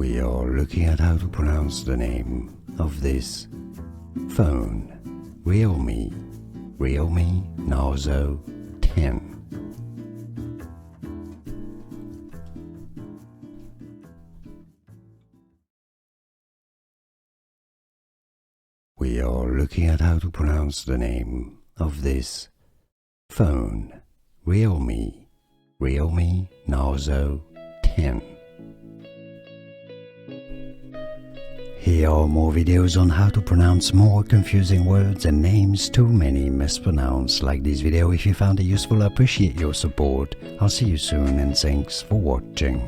We are looking at how to pronounce the name of this phone, RealMe Narzo 10. We are looking at how to pronounce the name of this phone, RealMe Narzo 10. Here are more videos on how to pronounce more confusing words and names too many mispronounced. Like this video if you found it useful. I appreciate your support. I'll see you soon and thanks for watching.